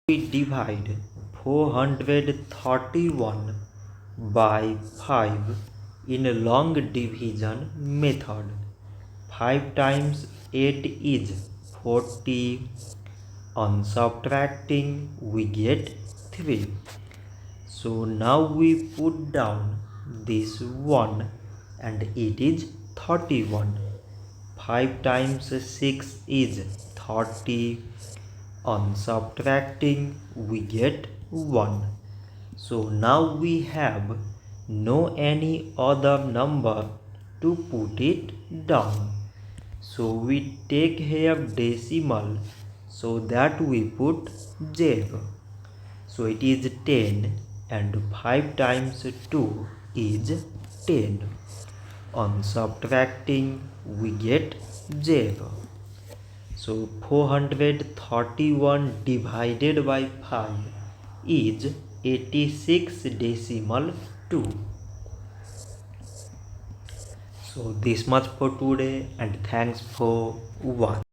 We divide 431 by 5 in a long division method. 5 times 8 is 40. On subtracting we get 3. So now we put down this 1 and it is 31. 5 times 6 is 30. On subtracting we get 1. So now we have no any other number to put it down. So we take here decimal, so that we put 0. So it is 10 and 5 times 2 is 10. On subtracting we get 0. So 431 divided by 5 is 86.2. So this much for today and thanks for watching.